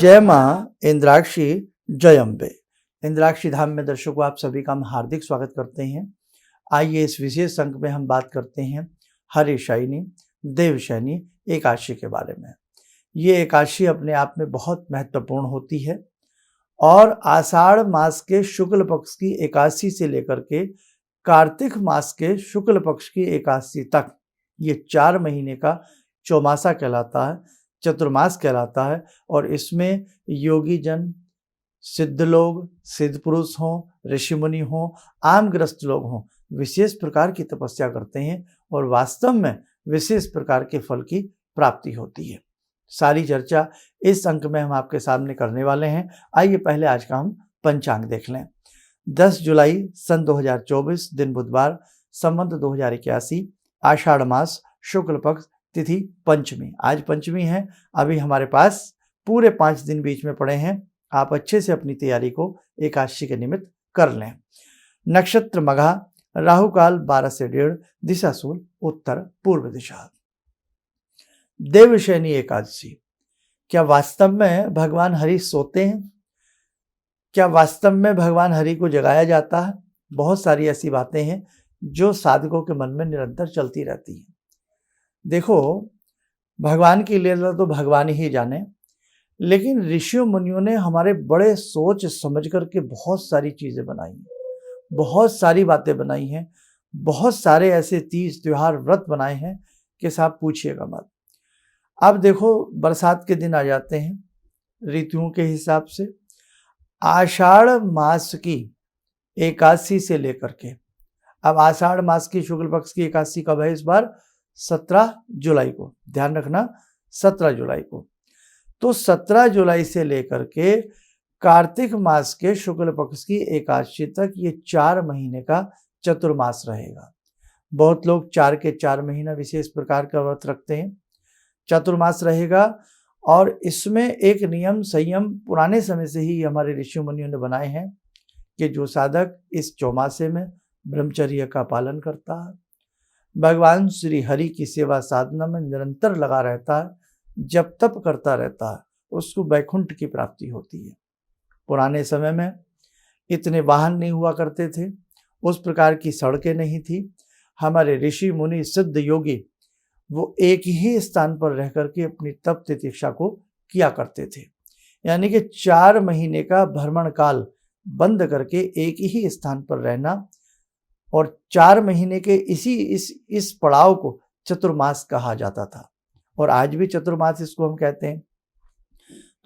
जय माँ इंद्राक्षी जय अम्बे। इंद्राक्षी धाम में दर्शकों आप सभी का हम हार्दिक स्वागत करते हैं। आइए इस विशेष अंक में हम बात करते हैं हरिशयनी देवशयनी एकादशी के बारे में। ये एकादशी अपने आप में बहुत महत्वपूर्ण होती है और आषाढ़ मास के शुक्ल पक्ष की एकादशी से लेकर के कार्तिक मास के शुक्ल पक्ष की एकादशी तक ये 4 महीने का चौमासा कहलाता है, चतुर्मास कहलाता है। और इसमें योगी जन, सिद्ध लोग, सिद्ध पुरुष हों, ऋषि मुनि हों, आमग्रस्त लोग हों, विशेष प्रकार की तपस्या करते हैं और वास्तव में विशेष प्रकार के फल की प्राप्ति होती है। सारी चर्चा इस अंक में हम आपके सामने करने वाले हैं। आइए पहले आज का हम पंचांग देख लें। 10 जुलाई सन 2024 दिन बुधवार, संवत 2081, आषाढ़ मास शुक्ल पक्ष, तिथि पंचमी। आज पंचमी है। अभी हमारे पास पूरे 5 दिन बीच में पड़े हैं। आप अच्छे से अपनी तैयारी को एकादशी के निमित्त कर लें। नक्षत्र मघा, राहु काल 12 से 1:30, दिशा शूल उत्तर पूर्व दिशा। देवशयनी एकादशी, क्या वास्तव में भगवान हरि सोते हैं? क्या वास्तव में भगवान हरि को जगाया जाता है? बहुत सारी ऐसी बातें हैं जो साधकों के मन में निरंतर चलती रहती हैं। देखो, भगवान की लीला तो भगवान ही जाने, लेकिन ऋषियों मुनियों ने हमारे बड़े सोच समझ करके बहुत सारी चीजें बनाई हैं, बहुत सारी बातें बनाई हैं, बहुत सारे ऐसे तीज त्योहार व्रत बनाए हैं कि साहब पूछिएगा मत। अब देखो, बरसात के दिन आ जाते हैं ऋतुओं के हिसाब से। आषाढ़ मास की एकादशी से लेकर के, अब आषाढ़ मास की शुक्ल पक्ष की एकादशी कब है? इस बार 17 जुलाई को, ध्यान रखना 17 जुलाई को। तो 17 जुलाई से लेकर के कार्तिक मास के शुक्ल पक्ष की एकादशी तक ये 4 महीने का चतुर्मास रहेगा। बहुत लोग 4 के 4 महीना विशेष प्रकार का व्रत रखते हैं। चतुर्मास रहेगा और इसमें एक नियम संयम पुराने समय से ही हमारे ऋषि मुनियों ने बनाए हैं कि जो साधक इस चौमासे में ब्रह्मचर्य का पालन करता है, भगवान श्री हरि की सेवा साधना में निरंतर लगा रहता है, जब तप करता रहता है, उसको वैकुंठ की प्राप्ति होती है। पुराने समय में इतने वाहन नहीं हुआ करते थे, उस प्रकार की सड़कें नहीं थी। हमारे ऋषि मुनि सिद्ध योगी वो एक ही स्थान पर रह करके अपनी तप तितिक्षा को किया करते थे। यानी कि 4 महीने का भ्रमण काल बंद करके एक ही स्थान पर रहना, और 4 महीने के इस पड़ाव को चतुर्मास कहा जाता था। और आज भी चतुर्मास इसको हम कहते हैं।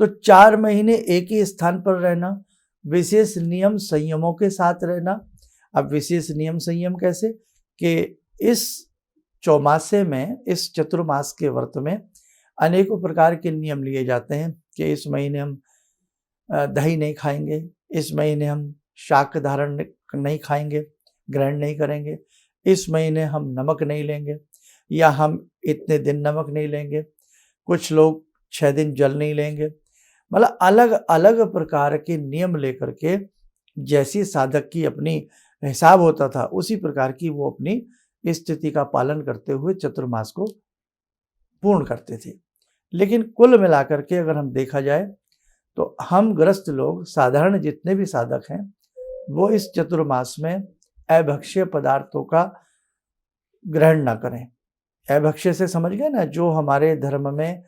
तो 4 महीने एक ही स्थान पर रहना, विशेष नियम संयमों के साथ रहना। अब विशेष नियम संयम कैसे? कि इस चौमासे में, इस चतुर्मास के व्रत में अनेकों प्रकार के नियम लिए जाते हैं कि इस महीने हम दही नहीं खाएंगे, इस महीने हम शाक धारण नहीं खाएंगे, ग्रहण नहीं करेंगे, इस महीने हम नमक नहीं लेंगे, या हम इतने दिन नमक नहीं लेंगे, कुछ लोग 6 दिन जल नहीं लेंगे। मतलब अलग अलग प्रकार के नियम लेकर के जैसी साधक की अपनी हिसाब होता था, उसी प्रकार की वो अपनी स्थिति का पालन करते हुए चतुर्मास को पूर्ण करते थे। लेकिन कुल मिलाकर के अगर हम देखा जाए तो हम ग्रस्त लोग, साधारण जितने भी साधक हैं, वो इस चतुर्मास में अभक्ष्य पदार्थों का ग्रहण ना करें। अभक्ष्य से समझ गए ना, जो हमारे धर्म में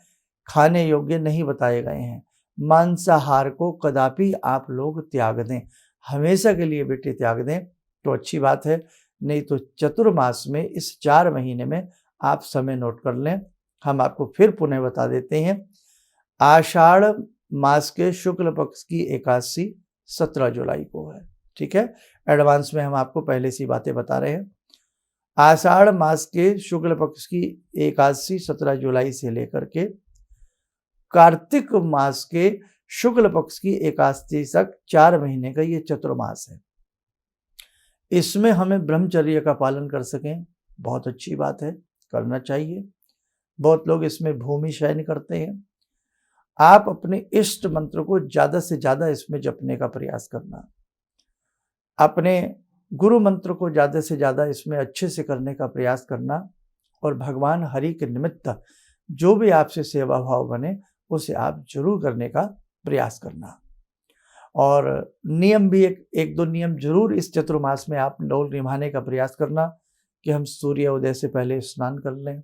खाने योग्य नहीं बताए गए हैं। मांसाहार को कदापि आप लोग त्याग दें, हमेशा के लिए बेटे त्याग दें तो अच्छी बात है। नहीं तो चतुर्मास में इस 4 महीने में आप समय नोट कर लें। हम आपको फिर पुनः बता देते हैं। आषाढ़ मास के शुक्ल पक्ष की एकादशी 17 जुलाई को है। ठीक है, एडवांस में हम आपको पहले से बातें बता रहे हैं। आषाढ़ मास के शुक्ल पक्ष की एकादशी 17 जुलाई से लेकर के कार्तिक मास के शुक्ल पक्ष की एकादशी तक 4 महीने का ये चतुर्मास है। इसमें हमें ब्रह्मचर्य का पालन कर सकें, बहुत अच्छी बात है, करना चाहिए। बहुत लोग इसमें भूमि शयन करते हैं। आप अपने इष्ट मंत्र को ज़्यादा से ज़्यादा इसमें जपने का प्रयास करना, अपने गुरु मंत्र को ज़्यादा से ज़्यादा इसमें अच्छे से करने का प्रयास करना, और भगवान हरि के निमित्त जो भी आपसे सेवा भाव बने उसे आप जरूर करने का प्रयास करना। और नियम भी एक दो नियम जरूर इस चतुर्मास में आप लोग निभाने का प्रयास करना कि हम सूर्य उदय से पहले स्नान कर लें।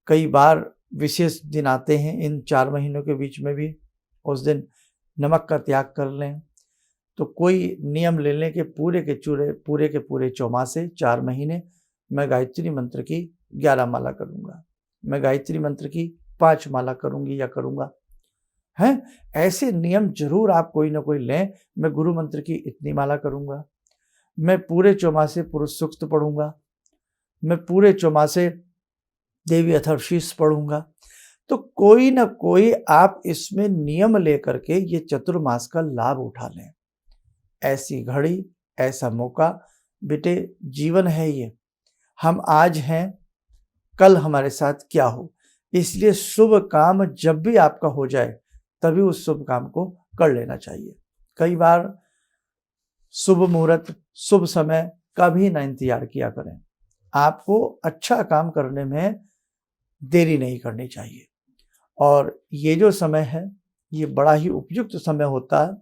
कई बार विशेष दिन आते हैं इन 4 महीनों के बीच में भी, उस दिन नमक का त्याग कर लें। तो कोई नियम ले लें कि पूरे के पूरे चौमासे 4 महीने मैं गायत्री मंत्र की 11 माला करूँगा, मैं गायत्री मंत्र की 5 माला करूँगी या करूँगा, हैं? ऐसे नियम जरूर आप कोई ना कोई लें। मैं गुरु मंत्र की इतनी माला करूँगा, मैं पूरे चौमासे पुरुष सूक्त पढ़ूँगा, मैं पूरे चौमासे देवी अथर्वशीष पढ़ूँगा। तो कोई ना कोई आप इसमें नियम लेकर के ये चतुर्मास का लाभ उठा लें। ऐसी घड़ी, ऐसा मौका, बेटे जीवन है ये, हम आज हैं, कल हमारे साथ क्या हो, इसलिए शुभ काम जब भी आपका हो जाए तभी उस शुभ काम को कर लेना चाहिए। कई बार शुभ मुहूर्त, शुभ समय का भी ना इंतजार किया करें। आपको अच्छा काम करने में देरी नहीं करनी चाहिए। और ये जो समय है ये बड़ा ही उपयुक्त समय होता है।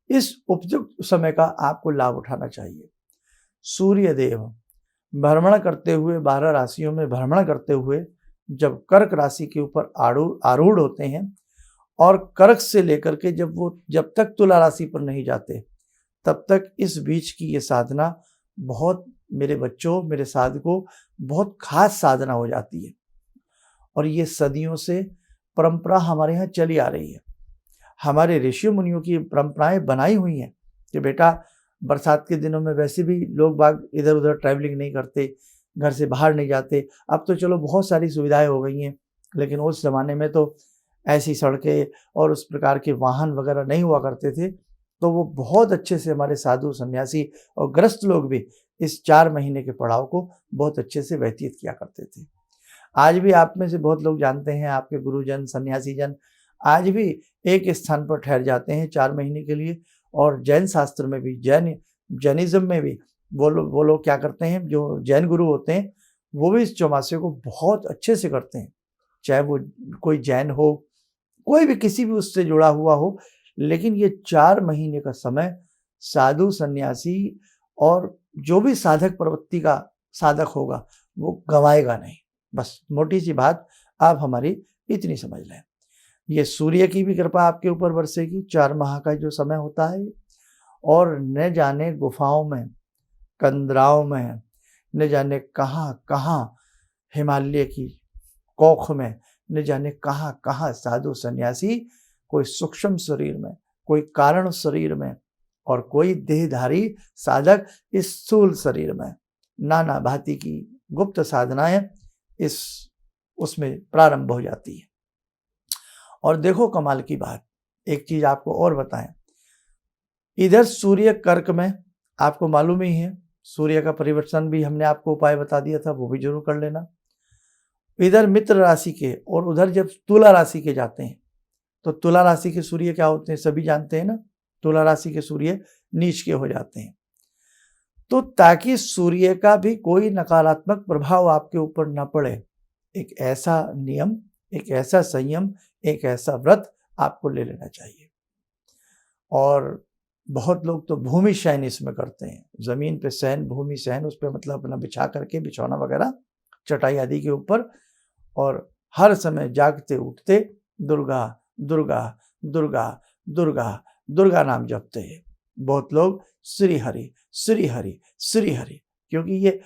इस उपयुक्त समय का आपको लाभ उठाना चाहिए। सूर्य देव भ्रमण करते हुए 12 राशियों में भ्रमण करते हुए जब कर्क राशि के ऊपर आरूढ़ होते हैं और कर्क से लेकर के जब तक तुला राशि पर नहीं जाते तब तक इस बीच की ये साधना बहुत, मेरे बच्चों, मेरे साधकों, बहुत खास साधना हो जाती है। और ये सदियों से परंपरा हमारे यहाँ चली आ रही है। हमारे ऋषि मुनियों की परंपराएं बनाई हुई हैं कि बेटा बरसात के दिनों में वैसे भी लोग बाग इधर उधर ट्रैवलिंग नहीं करते, घर से बाहर नहीं जाते। अब तो चलो बहुत सारी सुविधाएं हो गई हैं, लेकिन उस ज़माने में तो ऐसी सड़कें और उस प्रकार के वाहन वगैरह नहीं हुआ करते थे। तो वो बहुत अच्छे से हमारे साधु सन्यासी और ग्रस्त लोग भी इस 4 महीने के पड़ाव को बहुत अच्छे से व्यतीत किया करते थे। आज भी आप में से बहुत लोग जानते हैं, आपके गुरुजन, सन्यासी जन आज भी एक स्थान पर ठहर जाते हैं 4 महीने के लिए। और जैन शास्त्र में भी, जैनिज्म में भी वो लोग क्या करते हैं, जो जैन गुरु होते हैं वो भी इस चौमासे को बहुत अच्छे से करते हैं। चाहे वो कोई जैन हो, कोई भी किसी भी उससे जुड़ा हुआ हो, लेकिन ये 4 महीने का समय साधु सन्यासी और जो भी साधक प्रवृत्ति का साधक होगा वो गंवाएगा नहीं। बस मोटी सी बात आप हमारी इतनी समझ लें। ये सूर्य की भी कृपा आपके ऊपर बरसेगी। 4 माह का जो समय होता है, और न जाने गुफाओं में, कंदराओं में, न जाने कहाँ कहाँ हिमालय की कोख में, न जाने कहाँ कहाँ साधु सन्यासी, कोई सूक्ष्म शरीर में, कोई कारण शरीर में, और कोई देहधारी साधक इस स्थूल शरीर में नाना भांति की गुप्त साधनाएं उसमें प्रारंभ हो जाती है। और देखो कमाल की बात, एक चीज आपको और बताएं, इधर सूर्य कर्क में आपको मालूम ही है, सूर्य का परिवर्तन भी हमने आपको उपाय बता दिया था, वो भी जरूर कर लेना। इधर मित्र राशि के और उधर जब तुला राशि के जाते हैं तो तुला राशि के सूर्य क्या होते हैं सभी जानते हैं ना, तुला राशि के सूर्य नीच के हो जाते हैं। तो ताकि सूर्य का भी कोई नकारात्मक प्रभाव आपके ऊपर न पड़े, एक ऐसा नियम, एक ऐसा संयम, एक ऐसा व्रत आपको ले लेना चाहिए। और बहुत लोग तो भूमि शयन इसमें करते हैं, जमीन पे शयन, भूमि शयन, उस पर मतलब अपना बिछा करके, बिछौना वगैरह चटाई आदि के ऊपर, और हर समय जागते उठते दुर्गा दुर्गा दुर्गा दुर्गा दुर्गा नाम जपते हैं। बहुत लोग श्री हरि श्री हरि श्री हरि, क्योंकि ये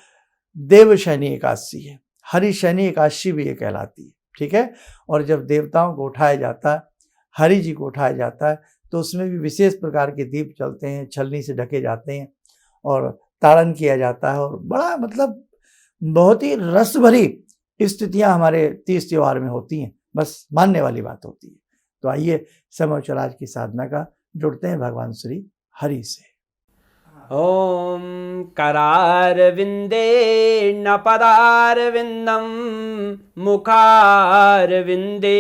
देव शयनी एकादशी है, हरि शयनी एकादशी भी ये कहलाती है, ठीक है। और जब देवताओं को उठाया जाता है, हरि जी को उठाया जाता है, तो उसमें भी विशेष प्रकार के दीप चलते हैं, छलनी से ढके जाते हैं और ताड़न किया जाता है, और बड़ा मतलब बहुत ही रस भरी स्थितियां हमारे तीज त्योहार में होती हैं, बस मानने वाली बात होती है। तो आइए समय चल आज की साधना का जुड़ते हैं भगवान श्री हरि से। ओम करारविंदे न पदारविंदम मुखारविंदे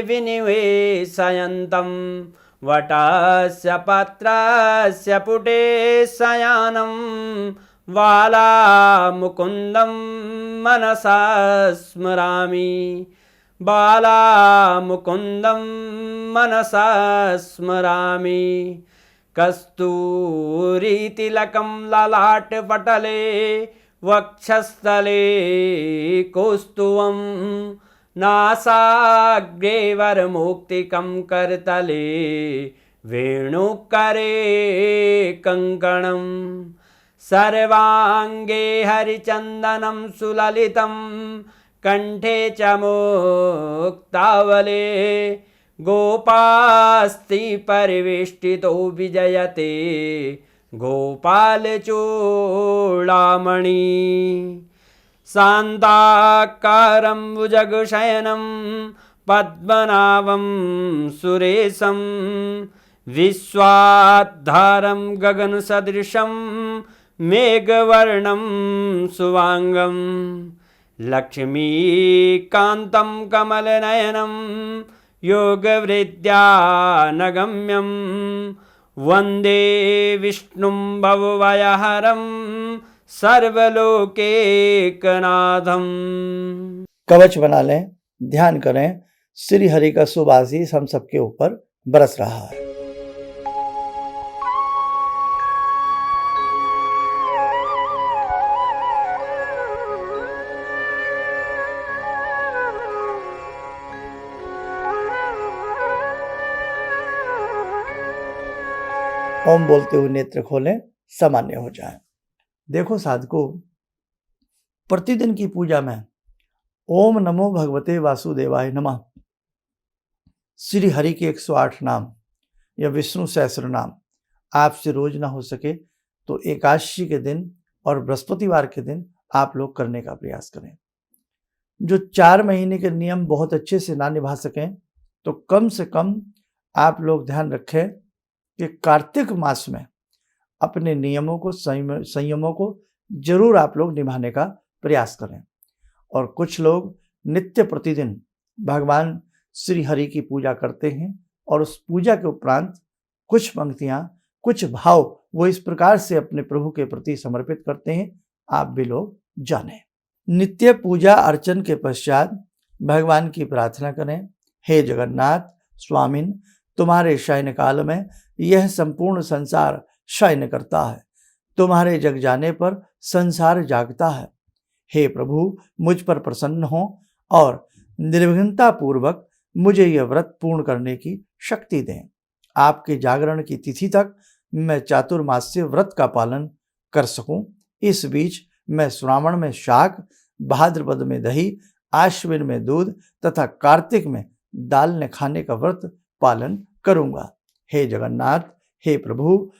विनिवेशयन्तं वटस्य पत्रस्य पुटे शयानं वालामुकुन्दं मनसा स्मरामि। बालामुकुन्दं मनसा स्मरामि कस्तूरीतिलकं ललाटपटले वक्षस्थले कौस्तुभं नासाग्रे वरमौक्तिकं करतले वेणुकरे कङ्कणं सर्वाङ्गे हरिचन्दनं सुललितं कंठे च मुक्तावले गोपास्ति परिवेष्टितो विजयते गोपालचूडामणि शान्ताकारं भुजगशयनं पद्मनाभं सुरेशं विश्वाधारं गगनसदृशं मेघवर्णं शुभांगं लक्ष्मीकान्तं कमलनयनं योगवृद्ध्यानगम्यं वन्दे विष्णुं भवभयहरं सर्वलोकैकनाथं। कवच बना लें, ध्यान करें, श्री हरि का शुभ आशीष हम सबके ऊपर बरस रहा है। ओम बोलते हुए नेत्र खोलें, सामान्य हो जाएं। देखो साधकों, प्रतिदिन की पूजा में ओम नमो भगवते वासुदेवाय नमः, श्री हरि के 108 नाम या विष्णु सहस्त्र नाम आपसे रोज ना हो सके तो एकादशी के दिन और बृहस्पतिवार के दिन आप लोग करने का प्रयास करें। जो 4 महीने के नियम बहुत अच्छे से ना निभा सकें तो कम से कम आप लोग ध्यान रखें कि कार्तिक मास में अपने नियमों को, संयमों को जरूर आप लोग निभाने का प्रयास करें। और कुछ लोग नित्य प्रतिदिन भगवान श्री हरि की पूजा करते हैं और उस पूजा के उपरांत कुछ पंक्तियां, कुछ भाव वो इस प्रकार से अपने प्रभु के प्रति समर्पित करते हैं, आप भी लोग जानें। नित्य पूजा अर्चन के पश्चात भगवान की प्रार्थना करें, हे जगन्नाथ स्वामिन, तुम्हारे शयन काल में यह संपूर्ण संसार शयन करता है, तुम्हारे जग जाने पर संसार जागता है। हे प्रभु, मुझ पर प्रसन्न हो और निर्विघ्नता पूर्वक मुझे यह व्रत पूर्ण करने की शक्ति दें। आपके जागरण की तिथि तक मैं चातुर्मास्य व्रत का पालन कर सकूं। इस बीच मैं श्रावण में शाक, भाद्रपद में दही, आश्विन में दूध तथा कार्तिक में दाल न खाने का व्रत पालन करूंगा। हे जगन्नाथ, हे प्रभु,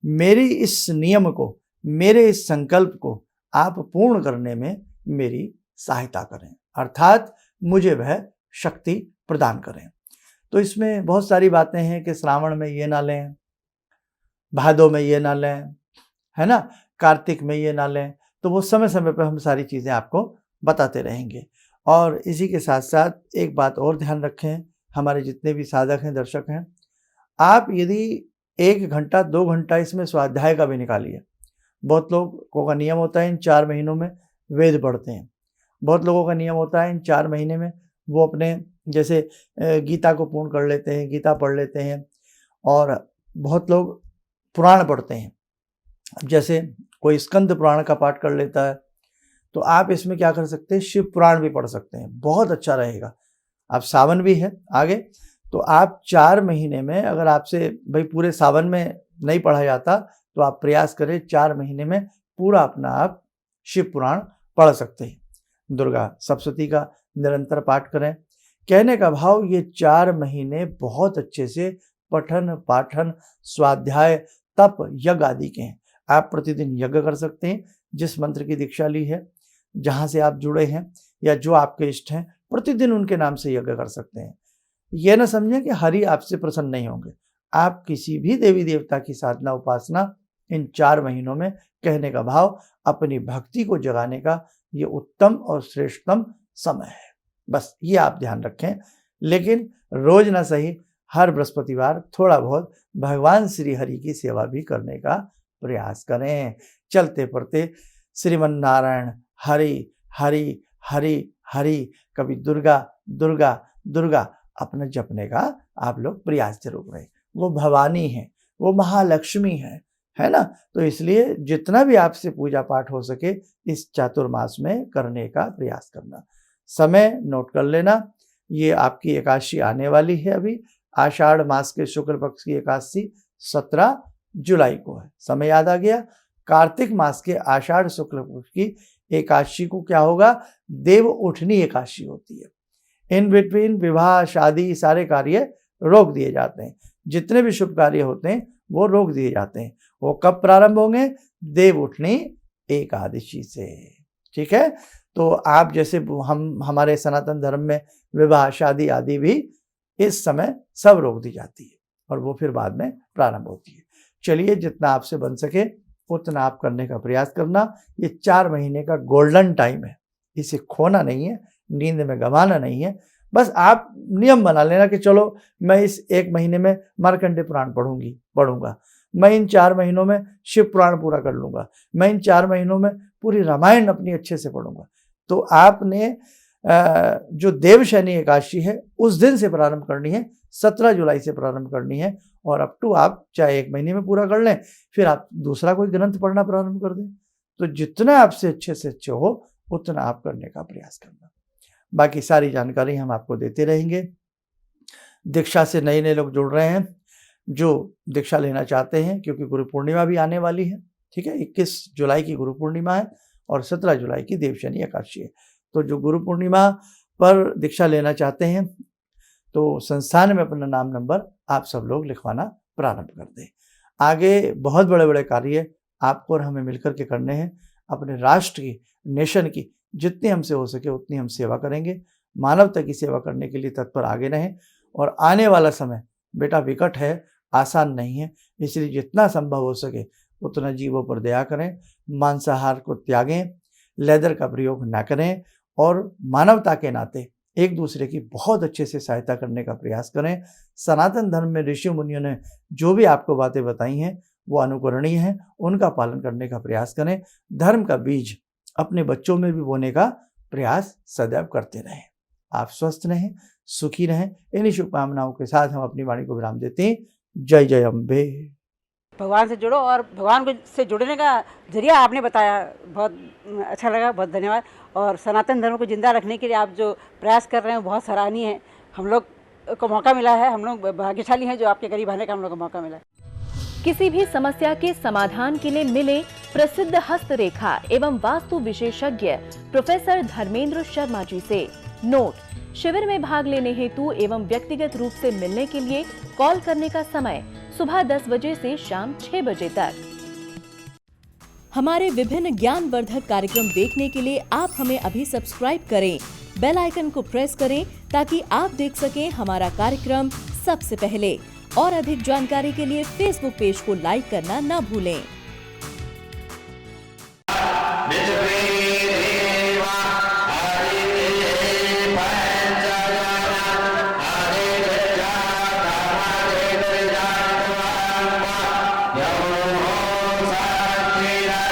मेरी इस नियम को, मेरे इस संकल्प को आप पूर्ण करने में मेरी सहायता करें, अर्थात मुझे वह शक्ति प्रदान करें। तो इसमें बहुत सारी बातें हैं कि श्रावण में ये ना लें, भादों में ये ना लें, है ना, कार्तिक में ये ना लें। तो वो समय समय पर हम सारी चीज़ें आपको बताते रहेंगे। और इसी के साथ साथ एक बात और ध्यान रखें, हमारे जितने भी साधक हैं, दर्शक हैं, आप यदि 1 घंटा 2 घंटा इसमें स्वाध्याय का भी निकालिए। बहुत लोगों का नियम होता है इन 4 महीनों में वेद पढ़ते हैं, बहुत लोगों का नियम होता है इन 4 महीने में वो अपने जैसे गीता को पूर्ण कर लेते हैं, गीता पढ़ लेते हैं, और बहुत लोग पुराण पढ़ते हैं। जैसे कोई स्कंद पुराण का पाठ कर लेता है, तो आप इसमें क्या कर सकते हैं, शिव पुराण भी पढ़ सकते हैं, बहुत अच्छा रहेगा। अब सावन भी है आगे, तो आप 4 महीने में, अगर आपसे भाई पूरे सावन में नहीं पढ़ा जाता तो आप प्रयास करें 4 महीने में पूरा अपना आप शिव पुराण पढ़ सकते हैं। दुर्गा सप्तशती का निरंतर पाठ करें। कहने का भाव, ये 4 महीने बहुत अच्छे से पठन पाठन, स्वाध्याय, तप, यज्ञ आदि के हैं। आप प्रतिदिन यज्ञ कर सकते हैं। जिस मंत्र की दीक्षा ली है, जहाँ से आप जुड़े हैं या जो आपके इष्ट हैं, प्रतिदिन उनके नाम से यज्ञ कर सकते हैं। यह न समझें कि हरि आपसे प्रसन्न नहीं होंगे। आप किसी भी देवी देवता की साधना उपासना इन 4 महीनों में, कहने का भाव, अपनी भक्ति को जगाने का ये उत्तम और श्रेष्ठतम समय है। बस ये आप ध्यान रखें। लेकिन रोज ना सही, हर बृहस्पतिवार थोड़ा बहुत भगवान श्री हरि की सेवा भी करने का प्रयास करें। चलते पढ़ते श्रीमन नारायण हरि हरि हरि हरि, कभी दुर्गा दुर्गा दुर्गा अपना जपने का आप लोग प्रयास जरूर करें। वो भवानी है, वो महालक्ष्मी है ना। तो इसलिए जितना भी आपसे पूजा पाठ हो सके इस चातुर्मास में करने का प्रयास करना। समय नोट कर लेना, ये आपकी एकादशी आने वाली है अभी, आषाढ़ मास के शुक्ल पक्ष की एकादशी 17 जुलाई को है। समय याद आ गया। कार्तिक मास के आषाढ़ शुक्ल पक्ष की एकादशी को क्या होगा, देव उठनी एकादशी होती है। इन बिटवीन विवाह शादी सारे कार्य रोक दिए जाते हैं, जितने भी शुभ कार्य होते हैं वो रोक दिए जाते हैं। वो कब प्रारंभ होंगे, देव उठनी एकादशी से। ठीक है, तो आप जैसे हमारे सनातन धर्म में विवाह शादी आदि भी इस समय सब रोक दी जाती है और वो फिर बाद में प्रारंभ होती है। चलिए, जितना आपसे बन सके उतना आप करने का प्रयास करना। ये 4 महीने का गोल्डन टाइम है, इसे खोना नहीं है, नींद में गंवाना नहीं है। बस आप नियम बना लेना कि चलो मैं इस 1 महीने में मार्कंडेय पुराण पढ़ूंगा, मैं इन 4 महीनों में शिव पुराण पूरा कर लूंगा, मैं इन 4 महीनों में पूरी रामायण अपनी अच्छे से पढ़ूंगा। तो आपने जो देवशयनी एकादशी है उस दिन से प्रारंभ करनी है, 17 जुलाई से प्रारंभ करनी है, और अप टू आप चाहे 1 महीने में पूरा कर लें, फिर आप दूसरा कोई ग्रंथ पढ़ना प्रारंभ कर दें। तो जितना आपसे अच्छे से अच्छे हो उतना आप करने का प्रयास करना। बाकी सारी जानकारी हम आपको देते रहेंगे। दीक्षा से नए नए लोग जुड़ रहे हैं जो दीक्षा लेना चाहते हैं, क्योंकि गुरु पूर्णिमा भी आने वाली है। ठीक है, 21 जुलाई की गुरु पूर्णिमा है और 17 जुलाई की देवशयनी एकादशी है। तो जो गुरु पूर्णिमा पर दीक्षा लेना चाहते हैं तो संस्थान में अपना नाम नंबर आप सब लोग लिखवाना प्रारंभ कर दें। आगे बहुत बड़े बड़े कार्य आपको और हमें मिलकर के करने हैं। अपने राष्ट्र की, नेशन की जितनी हमसे हो सके उतनी हम सेवा करेंगे। मानवता की सेवा करने के लिए तत्पर आगे रहें। और आने वाला समय बेटा विकट है, आसान नहीं है, इसलिए जितना संभव हो सके उतना जीवों पर दया करें, मांसाहार को त्यागें, लेदर का प्रयोग ना करें और मानवता के नाते एक दूसरे की बहुत अच्छे से सहायता करने का प्रयास करें। सनातन धर्म में ऋषि मुनियों ने जो भी आपको बातें बताई हैं वो अनुकरणीय हैं, उनका पालन करने का प्रयास करें। धर्म का बीज अपने बच्चों में भी बोने का प्रयास सदैव करते रहें। आप स्वस्थ रहें, सुखी रहें। इन्हीं शुभकामनाओं के साथ हम अपनी वाणी को विराम देते हैं। जय जय अम्बे। भगवान से जुड़ो, और भगवान से जुड़ने का जरिया आपने बताया, बहुत अच्छा लगा, बहुत धन्यवाद। और सनातन धर्म को जिंदा रखने के लिए आप जो प्रयास कर रहे हैं बहुत सराहनीय है। हम लोग को मौका मिला है, हम लोग भाग्यशाली हैं जो आपके करीब आने का हम लोग को मौका मिला है। किसी भी समस्या के समाधान के लिए मिले प्रसिद्ध हस्तरेखा एवं वास्तु विशेषज्ञ प्रोफेसर धर्मेंद्र शर्मा जी से। नोट: शिविर में भाग लेने हेतु एवं व्यक्तिगत रूप से मिलने के लिए कॉल करने का समय सुबह 10 बजे से शाम 6 बजे तक। हमारे विभिन्न ज्ञानवर्धक कार्यक्रम देखने के लिए आप हमें अभी सब्सक्राइब करें, बेल आइकन को प्रेस करें ताकि आप देख सकें हमारा कार्यक्रम सबसे पहले। और अधिक जानकारी के लिए फेसबुक पेज को लाइक करना न भूलें।